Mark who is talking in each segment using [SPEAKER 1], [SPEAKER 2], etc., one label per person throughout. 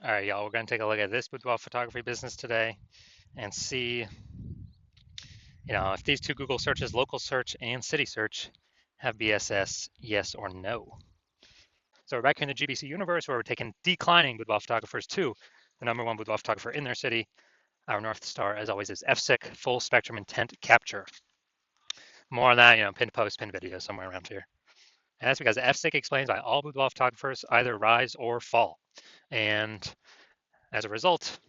[SPEAKER 1] All right, y'all, we're going to take a look at this boudoir photography business today and see, if these two Google searches, local search and city search, have BSS, yes or no. So we're back in the GBC universe where we're taking declining boudoir photographers to the number one boudoir photographer in their city. Our North Star, as always, is FSIC, full spectrum intent capture. More on that, pinned post, pinned video somewhere around here. And that's because FSIC explains why all boudoir photographers either rise or fall. And as a result,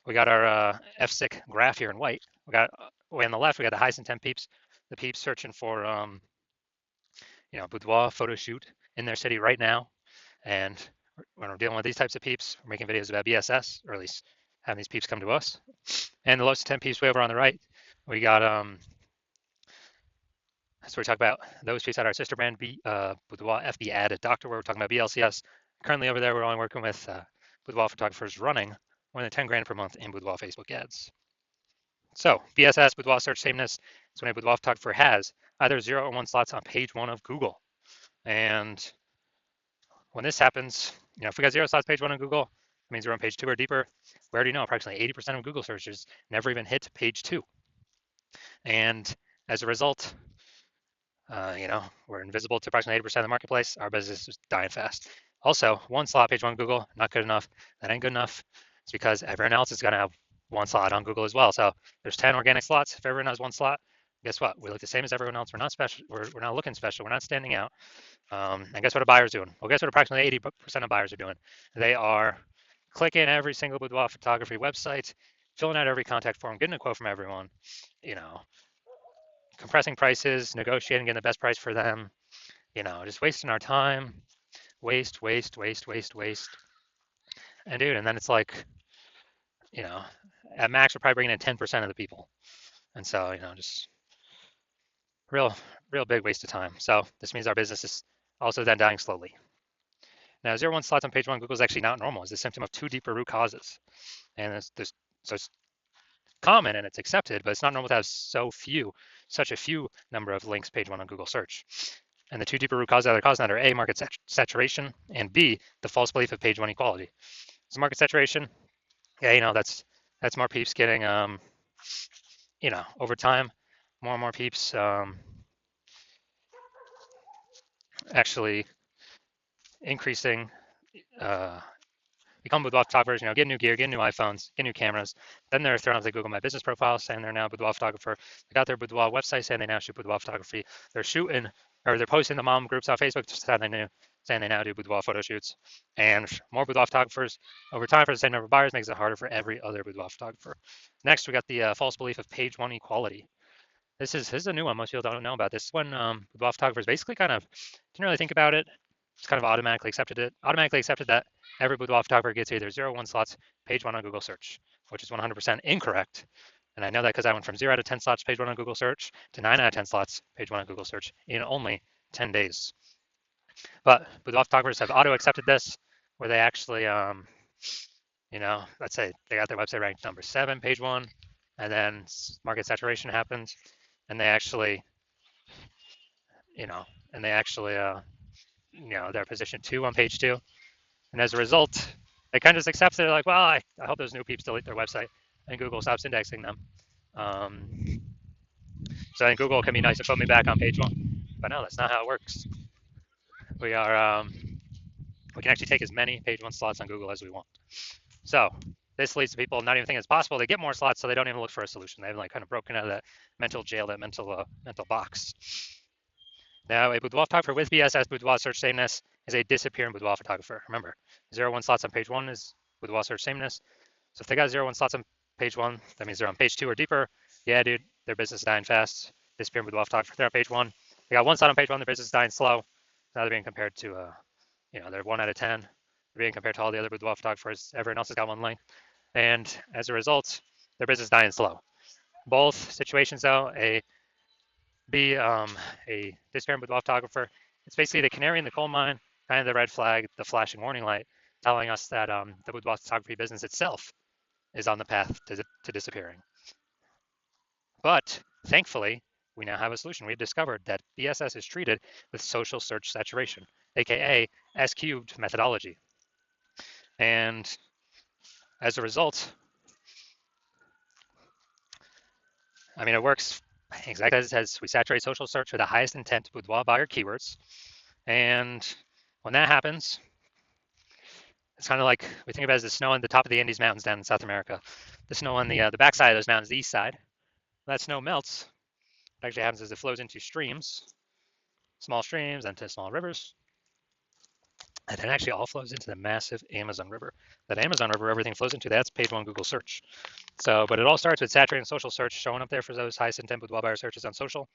[SPEAKER 1] we got our FSIC graph here in white. We got way on the left, we got the highest intent peeps, the peeps searching for, boudoir photo shoot in their city right now. And when we're dealing with these types of peeps, we're making videos about BSS, or at least having these peeps come to us. And the lowest intent peeps way over on the right, we got, so we talk about those peeps at our sister brand, Boudoir FB Ad Doctor, where we're talking about BLCS. Currently over there, we're only working with boudoir photographers running more than 10 grand per month in boudoir Facebook ads. So BSS, boudoir search sameness, is when a boudoir photographer has either 0 or 1 slots on page 1 of Google. And when this happens, if we got 0 slots page 1 on Google, it means we're on page 2 or deeper. We already know approximately 80% of Google searches never even hit page 2. And as a result, we're invisible to approximately 80% of the marketplace. Our business is dying fast. Also, 1 slot page 1 on Google, not good enough. That ain't good enough. It's because everyone else is going to have 1 slot on Google as well. So there's 10 organic slots. If everyone has 1 slot, guess what? We look the same as everyone else. We're not special. We're not looking special. We're not standing out. And guess what a buyer's doing? Well, guess what approximately 80% of buyers are doing? They are clicking every single boudoir photography website, filling out every contact form, getting a quote from everyone, compressing prices, negotiating, getting the best price for them, just wasting our time. Waste. And dude, and then it's like, at max, we're probably bringing in 10% of the people. And so, just real big waste of time. So this means our business is also then dying slowly. Now, 0 1 slots on page 1 Google is actually not normal. It's a symptom of 2 deeper root causes. And so it's common and it's accepted, but it's not normal to have such a few number of links page 1 on Google search. And the 2 deeper root causes that are causing that are A, market saturation, and B, the false belief of page 1 equality. So market saturation, yeah, that's more peeps getting, over time, more and more peeps actually increasing, become boudoir photographers, get new gear, get new iPhones, get new cameras. Then they're thrown up the Google My Business profile saying they're now a boudoir photographer. They got their boudoir website saying they now shoot boudoir photography. They're posting the mom groups on Facebook saying they now do boudoir photo shoots. And more boudoir photographers over time for the same number of buyers makes it harder for every other boudoir photographer. Next, we got the false belief of page 1 equality. This is a new one. Most people don't know about this. When boudoir photographers basically kind of didn't really think about it, just kind of automatically accepted that every boudoir photographer gets either 0 1 slots page 1 on Google search, which is 100% incorrect. And I know that because I went from 0 out of 10 slots page 1 on Google search to 9 out of 10 slots page 1 on Google search in only 10 days. But boudoir photographers have auto accepted this, where they actually, let's say they got their website ranked number 7 page 1, and then market saturation happens, and they actually, they're position 2 on page 2. And as a result, they kind of just accept it. They're like, well, I hope those new peeps delete their website and Google stops indexing them. So then Google can be nice to put me back on page 1. But no, that's not how it works. We can actually take as many page 1 slots on Google as we want. So this leads to people not even thinking it's possible. They get more slots, so they don't even look for a solution. They've kind of broken out of that mental jail, that mental box. Now, a boudoir photographer with BSS boudoir search sameness is a disappearing boudoir photographer. Remember, 0 1 slots on page 1 is boudoir search sameness. So if they got 0 1 slots on page 1, that means they're on page 2 or deeper. Yeah, dude, their business is dying fast. Disappearing boudoir photographer, they're on page 1. They got 1 slot on page 1, their business is dying slow. Now they're being compared to, they're 1 out of 10. They're being compared to all the other boudoir photographers. Everyone else has got 1 link. And as a result, their business is dying slow. Both situations, though, a disappearing boudoir photographer, it's basically the canary in the coal mine, kind of the red flag, the flashing warning light, telling us that the boudoir photography business itself is on the path to disappearing. But thankfully, we now have a solution. We've discovered that BSS is treated with social search saturation, aka S cubed methodology. And as a result, I mean, it works exactly as it says. We saturate social search with the highest intent boudoir buyer keywords. And when that happens, it's kind of like we think of it as the snow on the top of the Andes Mountains down in South America. The snow on the backside of those mountains, the east side. When that snow melts, what actually happens is it flows into streams, small streams, and to small rivers. And it actually all flows into the massive Amazon River. That Amazon River, everything flows into, that's page one Google search. So, but it all starts with saturating social search, showing up there for those highest intent boudoir buyer searches on social.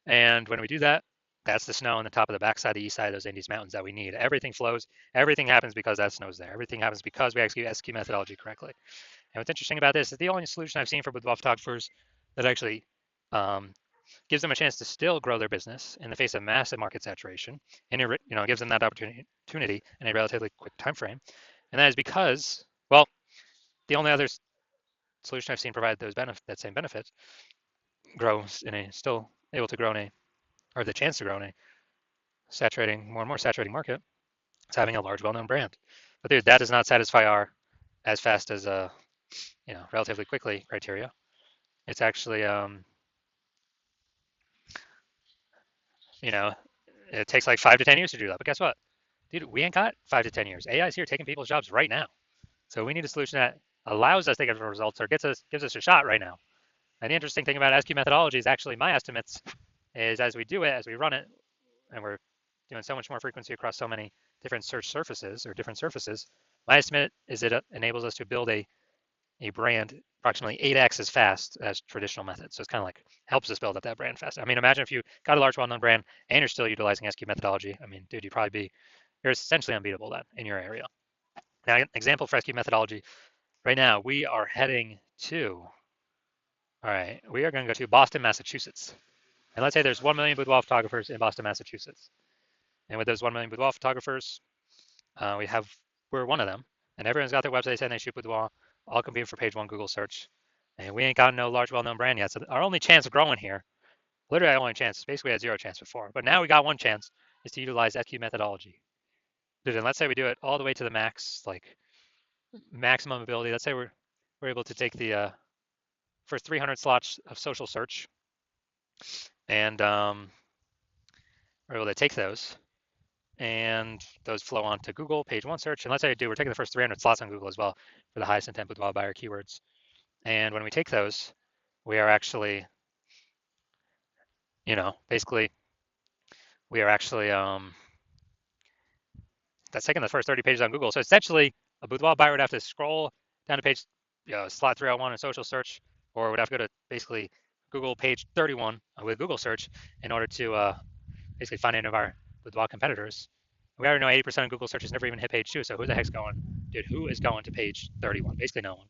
[SPEAKER 1] And when we do that, that's the snow on the top of the backside, the east side of those Andes Mountains that we need. Everything flows. Everything happens because that snow's there. Everything happens because we execute SQ methodology correctly. And what's interesting about this is the only solution I've seen for boudoir photographers that actually gives them a chance to still grow their business in the face of massive market saturation, and it gives them that opportunity in a relatively quick time frame. And that is because, well, the only other solution I've seen provide that same benefit grows in a still able to grow in a or the chance to grow in a more and more saturating market. It's having a large, well-known brand. But dude, that does not satisfy our as fast as relatively quickly criteria. It's actually you know it takes like 5 to 10 years to do that. But guess what, dude? We ain't got 5 to 10 years. AI is here taking people's jobs right now. So we need a solution that allows us to get results or gives us a shot right now. And the interesting thing about SQ methodology is actually my estimates is as we do it, as we run it, and we're doing so much more frequency across so many different search surfaces or different surfaces, my estimate is it enables us to build a brand approximately 8x as fast as traditional methods. So it's kind of like helps us build up that brand fast. I mean, imagine if you got a large, well-known brand and you're still utilizing SQ methodology. I mean, dude, you're essentially unbeatable then in your area. Now, an example for SQ methodology, right now we are heading to, all right, we are going to go to Boston, Massachusetts. And let's say there's 1 million boudoir photographers in Boston, Massachusetts. And with those 1 million boudoir photographers, we're one of them. And everyone's got their website saying they shoot boudoir, all competing for page one Google search. And we ain't got no large, well-known brand yet. So our only chance of growing here, literally our only chance, basically had zero chance before. But now we got one chance, is to utilize SQ methodology. Dude, and let's say we do it all the way to the max, like maximum ability. Let's say we're able to take the first 300 slots of social search, and we're able to take those, and those flow on to Google page one search. And let's say we're taking the first 300 slots on Google as well for the highest intent boudoir buyer keywords. And when we take those, we are actually, basically, we are actually that's taking the first 30 pages on Google. So essentially, a boudoir buyer would have to scroll down to page, slot 301 in social search, or would have to go to basically Google page 31 with Google search in order to basically find any of our boudoir competitors. We already know 80% of Google searches never even hit page 2. So who the heck's going? Dude, who is going to page 31? Basically no one.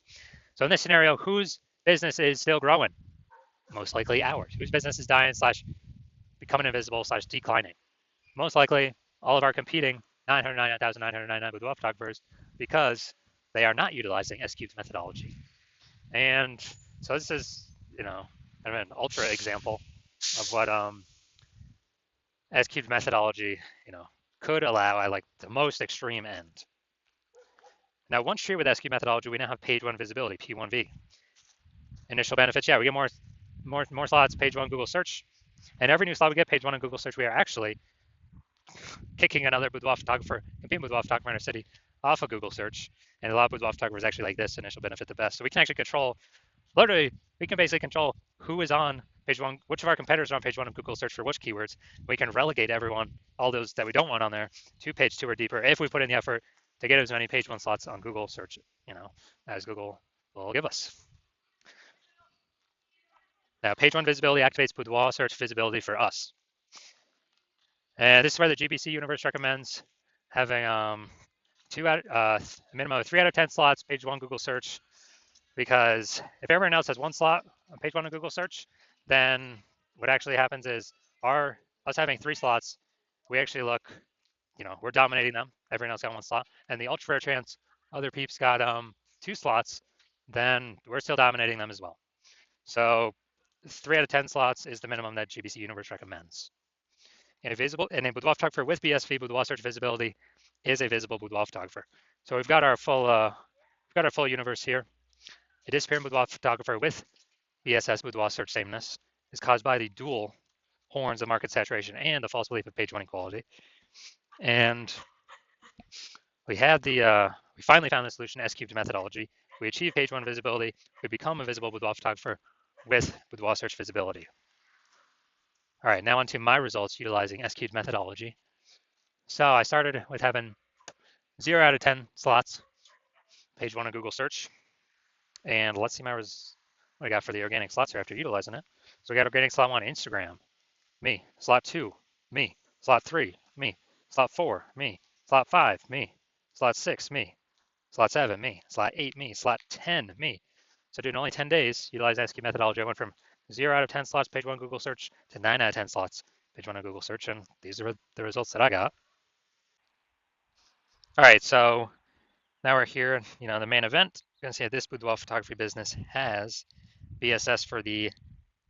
[SPEAKER 1] So in this scenario, whose business is still growing? Most likely ours. Whose business is dying / becoming invisible / declining? Most likely all of our competing 999,999 boudoir photographers because they are not utilizing S-Cube's methodology. And so this is, kind of an ultra example of what S-Cube's methodology, could allow at like the most extreme end. Now, once treated with S-Cube methodology, we now have page one visibility, P1V. Initial benefits, yeah, we get more slots, page one Google search. And every new slot we get, page one in Google search, we are actually kicking another boudoir photographer, competing boudoir photographer in our city off of Google search. And a lot of boudoir photographers actually like this initial benefit the best. So we can actually we can basically control who is on page one, which of our competitors are on page one of Google search for which keywords. We can relegate everyone, all those that we don't want on there, to page two or deeper if we put in the effort to get as many page one slots on Google search, as Google will give us. Now, page one visibility activates boudoir search visibility for us. And this is where the GBC universe recommends having a minimum of 3 out of 10 slots, page one Google search, because if everyone else has one slot on page one of Google search, then what actually happens is us having 3 slots, we actually look, we're dominating them. Everyone else got one slot, and the ultra rare chance other peeps got 2 slots, then we're still dominating them as well. So 3 out of 10 slots is the minimum that GBC Universe recommends. And a boudoir photographer with BSV boudoir search visibility is a visible boudoir photographer. So we've got our full universe here. A disappearing boudoir photographer with BSS boudoir search sameness is caused by the dual horns of market saturation and the false belief of page one equality. And we finally found the solution, S-cubed methodology. We achieve page one visibility. We become a visible boudoir photographer with boudoir search visibility. All right, now onto my results utilizing S-cubed methodology. So I started with having 0 out of 10 slots, page one of Google search. And let's see what I got for the organic slots here after utilizing it. So we got organic slot one, Instagram, me. Slot two, me. Slot three, me. Slot four, me. Slot five, me. Slot six, me. Slot seven, me. Slot eight, me. Slot 10, me. So during only 10 days, utilize ASCII methodology, I went from 0 out of 10 slots page one Google search to 9 out of 10 slots page one on Google search, and these are the results that I got. All right, so now we're here, the main event. You're gonna see that this boudoir photography business has BSS for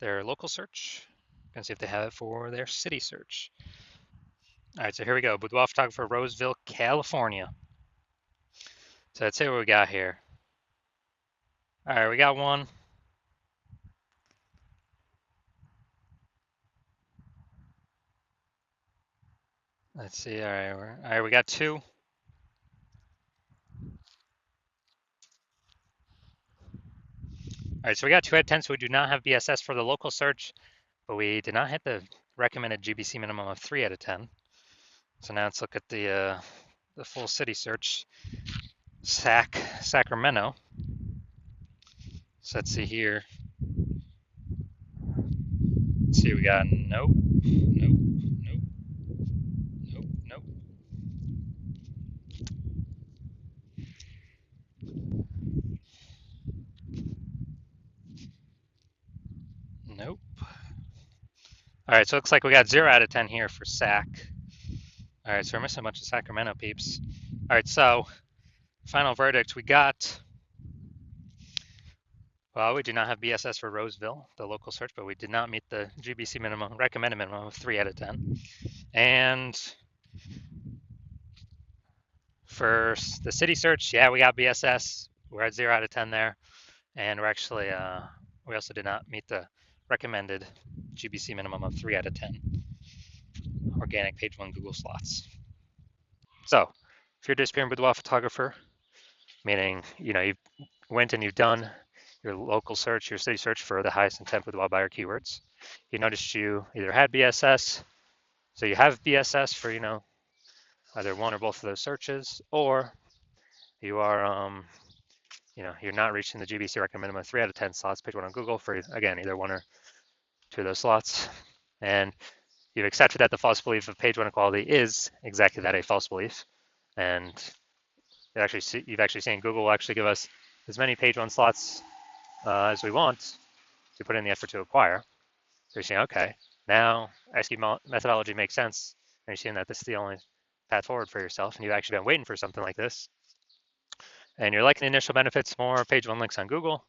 [SPEAKER 1] their local search. Gonna see if they have it for their city search. All right, so here we go. Boudoir photographer, Roseville, California. So let's see what we got here. All right, we got one. Let's see. All right, we got two. All right, so we got 2 out of 10, so we do not have BSS for the local search, but we did not hit the recommended GBC minimum of 3 out of 10. So now let's look at the full city search. Sacramento. So let's see here. Let's see, we got nope, nope, nope, nope, nope. Nope. All right, so it looks like we got 0 out of 10 here for Sac. All right, so we're missing a bunch of Sacramento peeps. All right, so final verdict, we got, well, we do not have BSS for Roseville, the local search, but we did not meet the GBC minimum, recommended minimum of 3 out of 10. And for the city search, yeah, we got BSS. We're at 0 out of 10 there. And we're actually, we also did not meet the recommended GBC minimum of 3 out of 10 organic page one Google slots. So if you're a disappearing boudoir photographer, meaning, you've went and you've done your local search, your city search for the highest intent boudoir buyer keywords, you noticed you either had BSS, so you have BSS for, either one or both of those searches, or you are, you're not reaching the GBC recommended minimum of 3 out of 10 slots, page one on Google for, again, either one or two of those slots. And you've accepted that the false belief of page one equality is exactly that, a false belief. And you've actually seen Google will actually give us as many page one slots as we want to put in the effort to acquire. So you're saying, okay, now ASCII methodology makes sense. And you're seeing that this is the only path forward for yourself. And you've actually been waiting for something like this. And you're liking the initial benefits, more page one links on Google.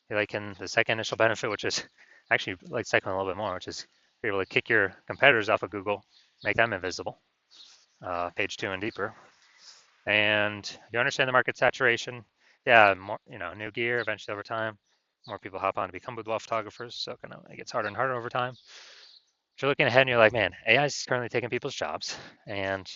[SPEAKER 1] You're liking the second initial benefit, which is actually like second a little bit more, which is be able to kick your competitors off of Google, make them invisible, page two and deeper. And you understand the market saturation. Yeah, more, new gear eventually over time. More people hop on to become boudoir photographers, so it gets harder and harder over time. But you're looking ahead and you're like, man, AI is currently taking people's jobs. And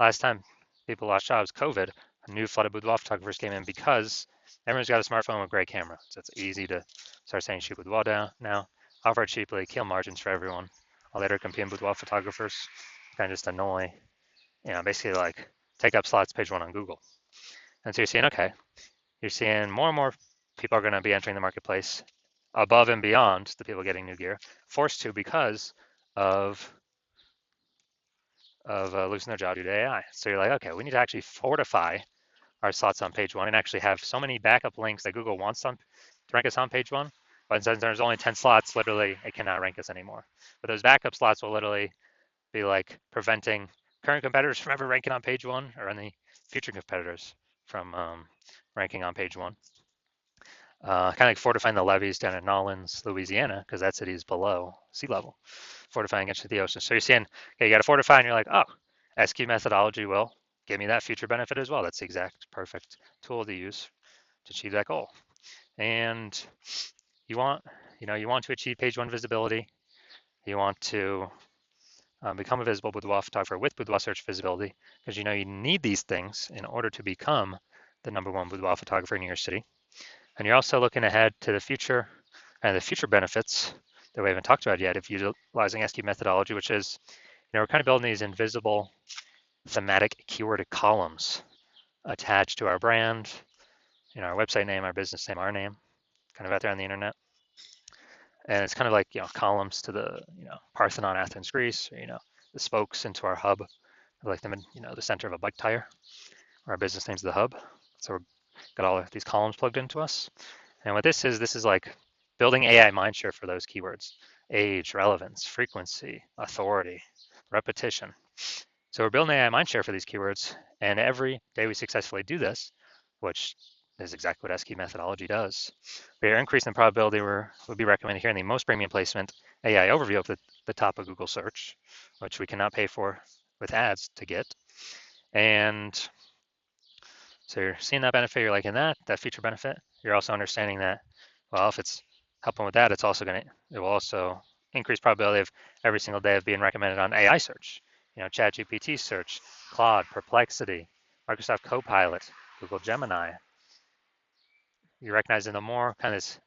[SPEAKER 1] last time people lost jobs, COVID, a new flood of boudoir photographers came in because everyone's got a smartphone with a great camera. So it's easy to start saying shoot boudoir down now, offer it cheaply, kill margins for everyone. All later competing boudoir photographers kind of just annoy, basically like take up slots page one on Google. And so you're seeing, okay, you're seeing more and more people are going to be entering the marketplace above and beyond the people getting new gear, forced to because of losing their job due to AI. So you're like, okay, we need to actually fortify our slots on page one and actually have so many backup links that Google wants to rank us on page one. But since there's only 10 slots, literally, it cannot rank us anymore. But those backup slots will literally be like preventing current competitors from ever ranking on page one or any future competitors from ranking on page one. Kind of like fortifying the levees down in Nolens, Louisiana, because that city is below sea level, fortifying against the ocean. So you're saying, okay, you got to fortify, and you're like, oh, SQ methodology will give me that future benefit as well. That's the exact perfect tool to use to achieve that goal. And you want, you want to achieve page one visibility. You want to become a visible boudoir photographer with boudoir search visibility, because you need these things in order to become the #1 boudoir photographer in your city. And you're also looking ahead to the future and the future benefits that we haven't talked about yet of utilizing SQ methodology, which is, we're kind of building these invisible thematic keyword columns attached to our brand, our website name, our business name, our name, kind of out there on the internet. And it's kind of like, columns to the, Parthenon, Athens, Greece, or, the spokes into our hub, like them in, the center of a bike tire, where our business name's the hub. So we've got all of these columns plugged into us. And what this is like building AI mindshare for those keywords: age, relevance, frequency, authority, repetition. So we're building AI mindshare for these keywords, and every day we successfully do this, which is exactly what SQ methodology does, we are increasing the probability we'll be recommended here in the most premium placement AI overview of the top of Google search, which we cannot pay for with ads to get. And so you're seeing that benefit, you're liking that feature benefit. You're also understanding that, well, if it's helping with that, it will also increase probability of every single day of being recommended on AI search, ChatGPT search, Claude, Perplexity, Microsoft Copilot, Google Gemini. You're recognizing the more kind of this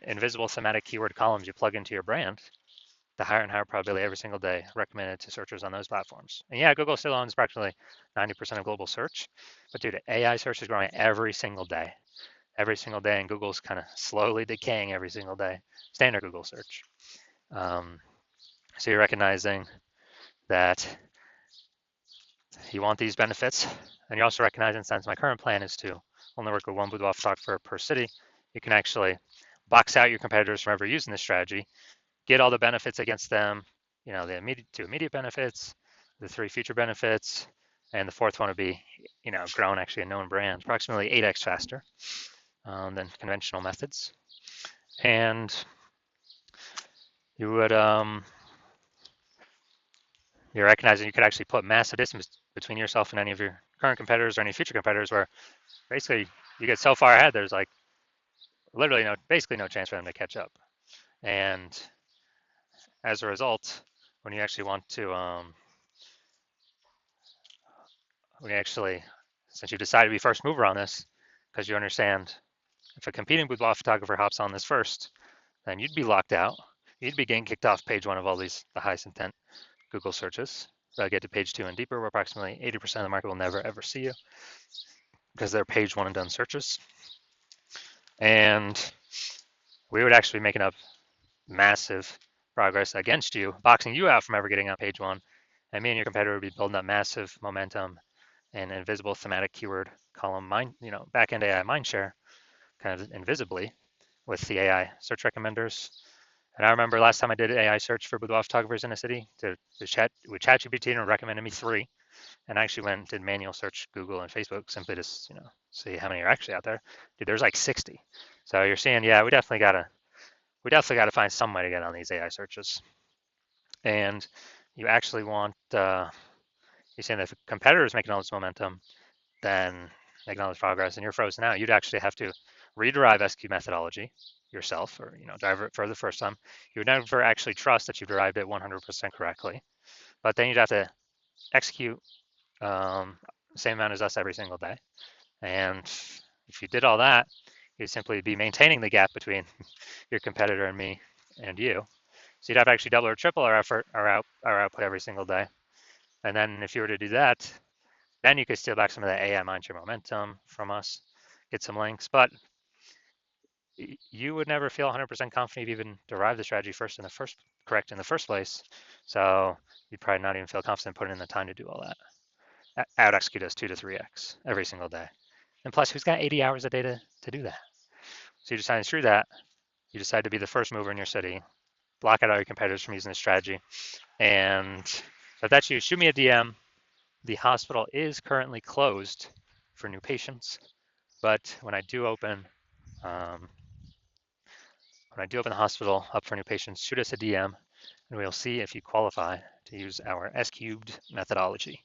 [SPEAKER 1] invisible thematic keyword columns you plug into your brand, the higher and higher probability every single day recommended to searchers on those platforms. And yeah, Google still owns practically 90% of global search, but dude, AI search is growing every single day, and Google's kind of slowly decaying every single day. Standard Google search. So you're recognizing that you want these benefits, and you're also recognizing, since my current plan is to only work with one boudoir photographer per city, you can actually box out your competitors from ever using this strategy, get all the benefits against them, the immediate benefits, the 3 future benefits, and the 4th one would be, grown actually a known brand approximately 8x faster than conventional methods. And you would, you're recognizing you could actually put massive distance between yourself and any of your current competitors or any future competitors, where basically you get so far ahead, there's like literally basically no chance for them to catch up. And as a result, when you actually want to, since you decide to be first mover on this, because you understand if a competing boudoir photographer hops on this first, then you'd be locked out. You'd be getting kicked off page 1 of all the highest intent Google searches. They'll get to page 2 and deeper, where approximately 80% of the market will never ever see you because they're page 1 and done searches. And we would actually be making up massive progress against you, boxing you out from ever getting on page 1. And me and your competitor would be building up massive momentum and invisible thematic keyword column back-end AI mindshare, kind of invisibly, with the AI search recommenders. And I remember last time I did AI search for boudoir photographers in a city with ChatGPT, and recommended me 3. And I actually went and did manual search Google and Facebook simply to see how many are actually out there. Dude, there's like 60. So you're seeing, yeah, we definitely gotta find some way to get on these AI searches. And you actually want, you're saying that if a competitor is making all this momentum, then making all this progress, and you're frozen out, you'd actually have to rederive SQ methodology yourself, or drive it for the first time. You would never actually trust that you've derived it 100% correctly, but then you'd have to execute same amount as us every single day. And if you did all that, you'd simply be maintaining the gap between your competitor and me and you. So you'd have to actually double or triple our effort, our output every single day. And then if you were to do that, then you could steal back some of that AI mindshare momentum from us, get some links. But you would never feel 100% confident you've even derived the strategy correct in the first place. So you'd probably not even feel confident putting in the time to do all that. Out execute us 2 to 3x every single day. And plus, who's got 80 hours a day to do that? So you decide to do that. You decide to be the first mover in your city, block out all your competitors from using this strategy. And if that's you, shoot me a DM. The hospital is currently closed for new patients, but when I do open the hospital up for new patients, shoot us a DM, and we'll see if you qualify to use our S-cubed methodology.